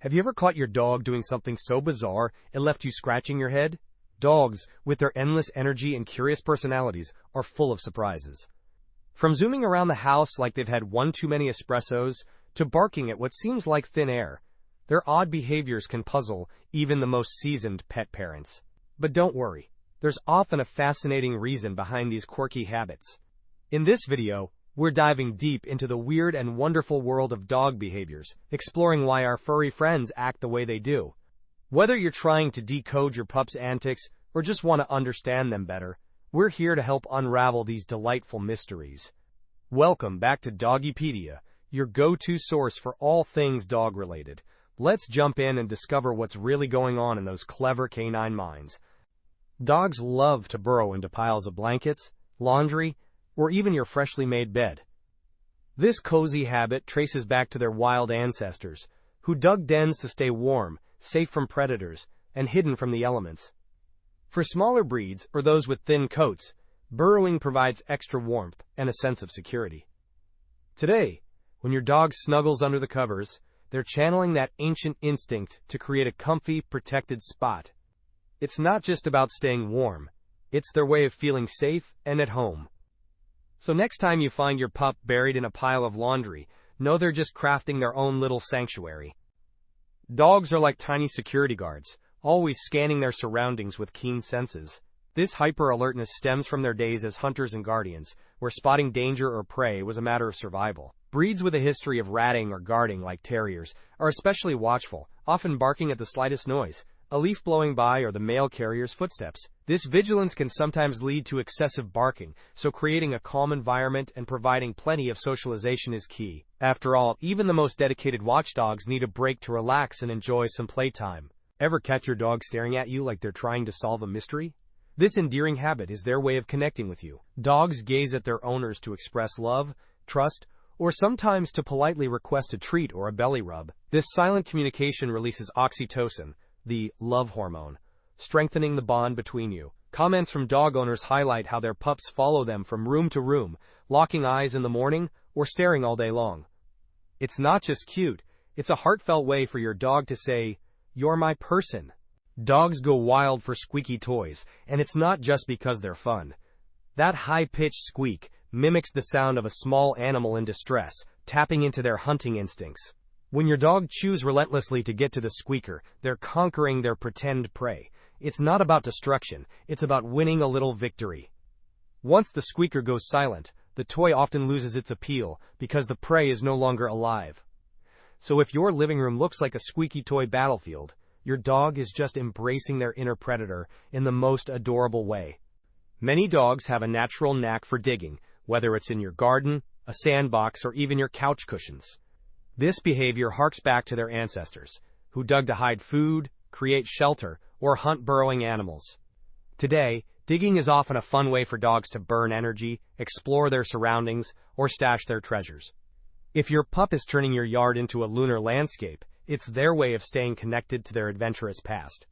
Have you ever caught your dog doing something so bizarre it left you scratching your head? Dogs, with their endless energy and curious personalities, are full of surprises. From zooming around the house like they've had one too many espressos, to barking at what seems like thin air, their odd behaviors can puzzle even the most seasoned pet parents. But don't worry, there's often a fascinating reason behind these quirky habits. In this video, we're diving deep into the weird and wonderful world of dog behaviors, exploring why our furry friends act the way they do. Whether you're trying to decode your pup's antics or just want to understand them better, we're here to help unravel these delightful mysteries. Welcome back to Doggypedia, your go-to source for all things dog-related. Let's jump in and discover what's really going on in those clever canine minds. Dogs love to burrow into piles of blankets, laundry, or even your freshly made bed. This cozy habit traces back to their wild ancestors, who dug dens to stay warm, safe from predators, and hidden from the elements. For smaller breeds, or those with thin coats, burrowing provides extra warmth and a sense of security. Today, when your dog snuggles under the covers, they're channeling that ancient instinct to create a comfy, protected spot. It's not just about staying warm, it's their way of feeling safe and at home. So next time you find your pup buried in a pile of laundry, know they're just crafting their own little sanctuary. Dogs are like tiny security guards, always scanning their surroundings with keen senses. This hyper-alertness stems from their days as hunters and guardians, where spotting danger or prey was a matter of survival. Breeds with a history of ratting or guarding, like terriers, are especially watchful, often barking at the slightest noise, a leaf blowing by or the mail carrier's footsteps. This vigilance can sometimes lead to excessive barking, so creating a calm environment and providing plenty of socialization is key. After all, even the most dedicated watchdogs need a break to relax and enjoy some playtime. Ever catch your dog staring at you like they're trying to solve a mystery? This endearing habit is their way of connecting with you. Dogs gaze at their owners to express love, trust, or sometimes to politely request a treat or a belly rub. This silent communication releases oxytocin, the love hormone, strengthening the bond between you. Comments from dog owners highlight how their pups follow them from room to room, locking eyes in the morning or staring all day long. It's not just cute, it's a heartfelt way for your dog to say, "You're my person." Dogs go wild for squeaky toys, and it's not just because they're fun. That high-pitched squeak mimics the sound of a small animal in distress, tapping into their hunting instincts. When your dog chews relentlessly to get to the squeaker, they're conquering their pretend prey. It's not about destruction, it's about winning a little victory. Once the squeaker goes silent, the toy often loses its appeal because the prey is no longer alive. So if your living room looks like a squeaky toy battlefield, your dog is just embracing their inner predator in the most adorable way. Many dogs have a natural knack for digging, whether it's in your garden, a sandbox, or even your couch cushions. This behavior harks back to their ancestors, who dug to hide food, create shelter, or hunt burrowing animals. Today, digging is often a fun way for dogs to burn energy, explore their surroundings, or stash their treasures. If your pup is turning your yard into a lunar landscape, it's their way of staying connected to their adventurous past.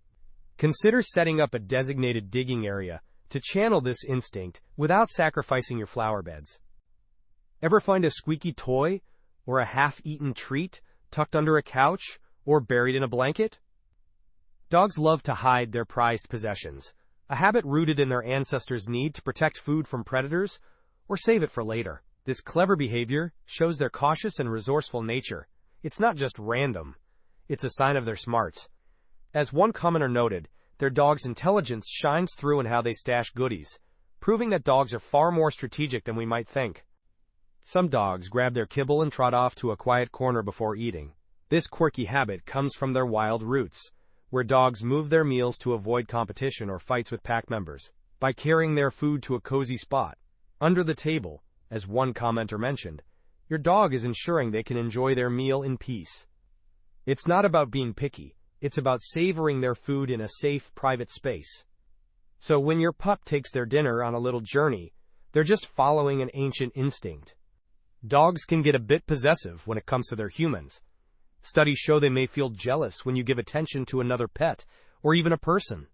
Consider setting up a designated digging area to channel this instinct without sacrificing your flower beds. Ever find a squeaky toy or a half-eaten treat tucked under a couch or buried in a blanket? Dogs love to hide their prized possessions, a habit rooted in their ancestors' need to protect food from predators or save it for later. This clever behavior shows their cautious and resourceful nature. It's not just random, it's a sign of their smarts. As one commenter noted, their dog's intelligence shines through in how they stash goodies, proving that dogs are far more strategic than we might think. Some dogs grab their kibble and trot off to a quiet corner before eating. This quirky habit comes from their wild roots, where dogs move their meals to avoid competition or fights with pack members. By carrying their food to a cozy spot, under the table, as one commenter mentioned, your dog is ensuring they can enjoy their meal in peace. It's not about being picky, it's about savoring their food in a safe, private space. So when your pup takes their dinner on a little journey, they're just following an ancient instinct. Dogs can get a bit possessive when it comes to their humans. Studies show they may feel jealous when you give attention to another pet, or even a person.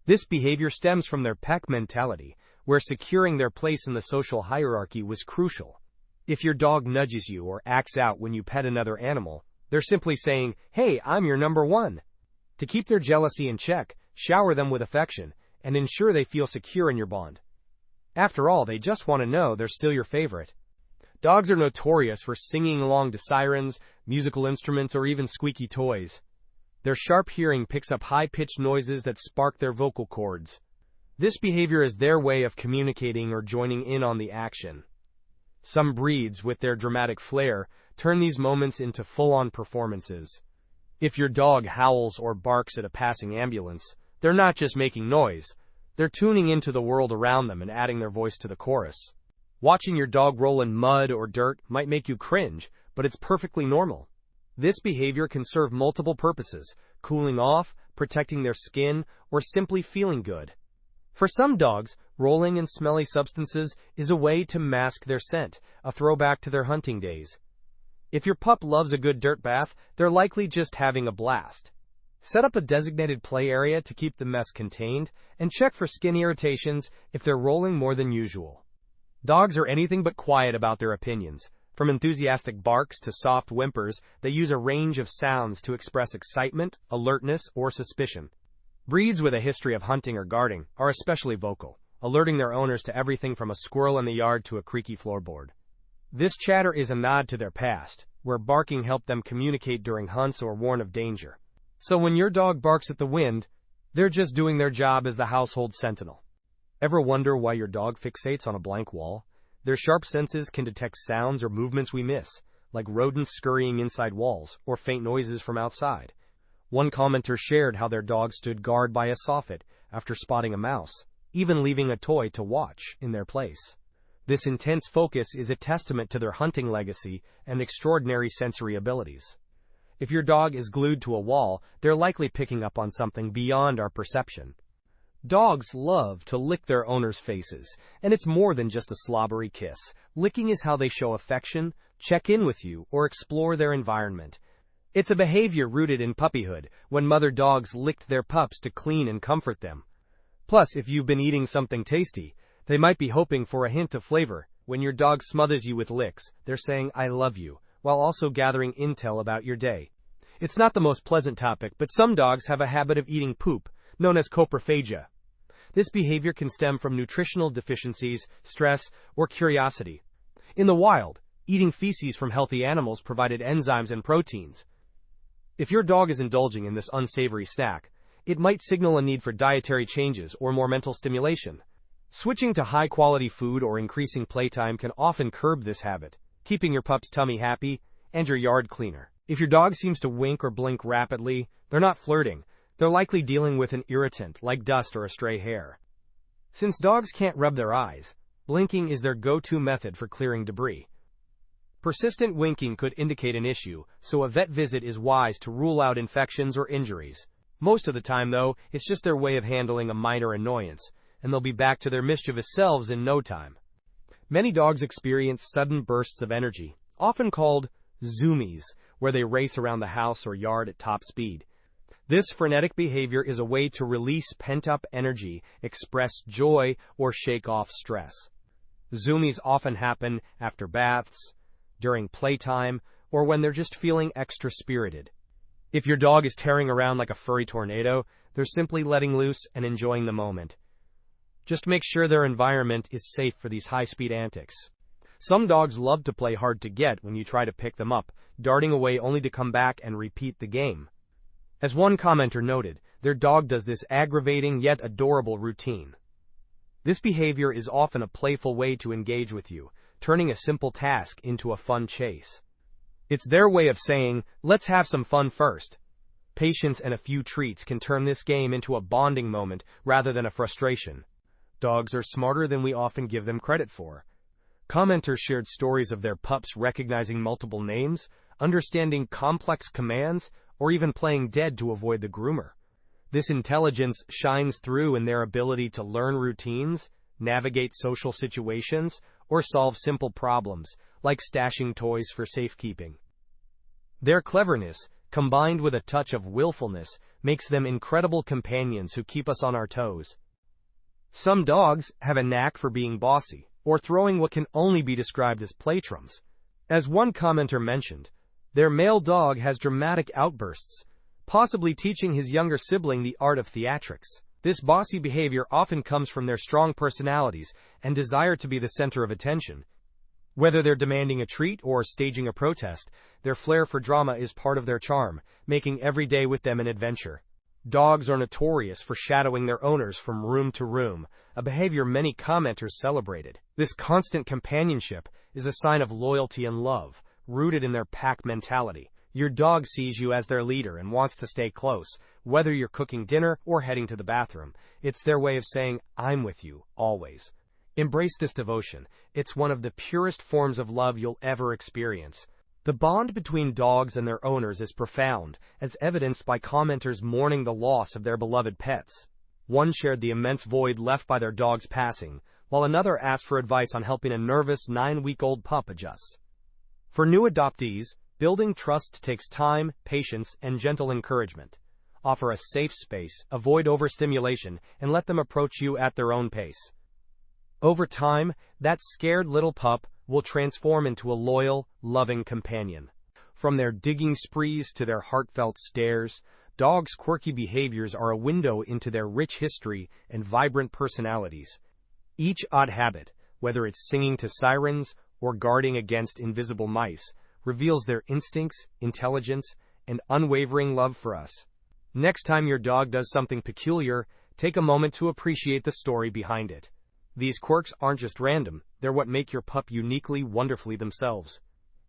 This behavior stems from their pack mentality, where securing their place in the social hierarchy was crucial. If your dog nudges you or acts out when you pet another animal, They're simply saying, "Hey, I'm your number one." To keep their jealousy in check, shower them with affection, and ensure they feel secure in your bond. After all, they just want to know they're still your favorite. Dogs are notorious for singing along to sirens, musical instruments, or even squeaky toys. Their sharp hearing picks up high-pitched noises that spark their vocal cords. This behavior is their way of communicating or joining in on the action. Some breeds, with their dramatic flair, turn these moments into full-on performances. If your dog howls or barks at a passing ambulance, they're not just making noise. They're tuning into the world around them and adding their voice to the chorus. Watching your dog roll in mud or dirt might make you cringe, but it's perfectly normal. This behavior can serve multiple purposes: cooling off, protecting their skin, or simply feeling good. For some dogs, rolling in smelly substances is a way to mask their scent, a throwback to their hunting days. If your pup loves a good dirt bath, they're likely just having a blast. Set up a designated play area to keep the mess contained, and check for skin irritations if they're rolling more than usual. Dogs are anything but quiet about their opinions. From enthusiastic barks to soft whimpers, they use a range of sounds to express excitement, alertness, or suspicion. Breeds with a history of hunting or guarding are especially vocal, alerting their owners to everything from a squirrel in the yard to a creaky floorboard. This chatter is a nod to their past, where barking helped them communicate during hunts or warn of danger. So when your dog barks at the wind, they're just doing their job as the household sentinel. Ever wonder why your dog fixates on a blank wall? Their sharp senses can detect sounds or movements we miss, like rodents scurrying inside walls or faint noises from outside. One commenter shared how their dog stood guard by a soffit after spotting a mouse, even leaving a toy to watch in their place. This intense focus is a testament to their hunting legacy and extraordinary sensory abilities. If your dog is glued to a wall, they're likely picking up on something beyond our perception. Dogs love to lick their owners' faces, and it's more than just a slobbery kiss. Licking is how they show affection, check in with you, or explore their environment. It's a behavior rooted in puppyhood, when mother dogs licked their pups to clean and comfort them. Plus, if you've been eating something tasty, they might be hoping for a hint of flavor. When your dog smothers you with licks, they're saying, "I love you," while also gathering intel about your day. It's not the most pleasant topic, but some dogs have a habit of eating poop, known as coprophagia. This behavior can stem from nutritional deficiencies, stress, or curiosity. In the wild, eating feces from healthy animals provided enzymes and proteins. If your dog is indulging in this unsavory snack, it might signal a need for dietary changes or more mental stimulation. Switching to high-quality food or increasing playtime can often curb this habit, keeping your pup's tummy happy and your yard cleaner. If your dog seems to wink or blink rapidly, they're not flirting. They're likely dealing with an irritant like dust or a stray hair. Since dogs can't rub their eyes, blinking is their go-to method for clearing debris. Persistent winking could indicate an issue, so a vet visit is wise to rule out infections or injuries. Most of the time, though, it's just their way of handling a minor annoyance, and they'll be back to their mischievous selves in no time. Many dogs experience sudden bursts of energy, often called zoomies, where they race around the house or yard at top speed. This frenetic behavior is a way to release pent-up energy, express joy, or shake off stress. Zoomies often happen after baths, during playtime, or when they're just feeling extra spirited. If your dog is tearing around like a furry tornado, they're simply letting loose and enjoying the moment. Just make sure their environment is safe for these high-speed antics. Some dogs love to play hard to get when you try to pick them up, darting away only to come back and repeat the game. As one commenter noted, their dog does this aggravating yet adorable routine. This behavior is often a playful way to engage with you, turning a simple task into a fun chase. It's their way of saying, "Let's have some fun first." Patience and a few treats can turn this game into a bonding moment rather than a frustration. Dogs are smarter than we often give them credit for. Commenters shared stories of their pups recognizing multiple names, understanding complex commands, or even playing dead to avoid the groomer. This intelligence shines through in their ability to learn routines, navigate social situations, or solve simple problems, like stashing toys for safekeeping. Their cleverness, combined with a touch of willfulness, makes them incredible companions who keep us on our toes. Some dogs have a knack for being bossy, or throwing what can only be described as playtrums. As one commenter mentioned, Their male dog has dramatic outbursts, possibly teaching his younger sibling the art of theatrics. This bossy behavior often comes from their strong personalities and desire to be the center of attention. Whether they're demanding a treat or staging a protest, their flair for drama is part of their charm, making every day with them an adventure. Dogs are notorious for shadowing their owners from room to room, a behavior many commenters celebrated. This constant companionship is a sign of loyalty and love, rooted in their pack mentality. Your dog sees you as their leader and wants to stay close, whether you're cooking dinner or heading to the bathroom. It's their way of saying, "I'm with you, always." Embrace this devotion. It's one of the purest forms of love you'll ever experience. The bond between dogs and their owners is profound, as evidenced by commenters mourning the loss of their beloved pets. One shared the immense void left by their dog's passing, while another asked for advice on helping a nervous 9-week-old pup adjust. For new adoptees, building trust takes time, patience, and gentle encouragement. Offer a safe space, avoid overstimulation, and let them approach you at their own pace. Over time, that scared little pup will transform into a loyal, loving companion. From their digging sprees to their heartfelt stares, dogs' quirky behaviors are a window into their rich history and vibrant personalities. Each odd habit, whether it's singing to sirens or guarding against invisible mice, reveals their instincts, intelligence, and unwavering love for us. Next time your dog does something peculiar, take a moment to appreciate the story behind it. These quirks aren't just random, they're what make your pup uniquely, wonderfully themselves.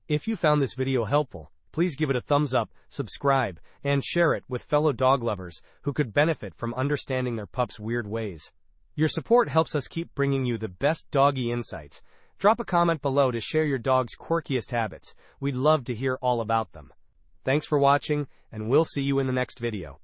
If you found this video helpful, please give it a thumbs up, subscribe, and share it with fellow dog lovers who could benefit from understanding their pup's weird ways. Your support helps us keep bringing you the best doggy insights. Drop a comment below to share your dog's quirkiest habits. We'd love to hear all about them. Thanks for watching, and we'll see you in the next video.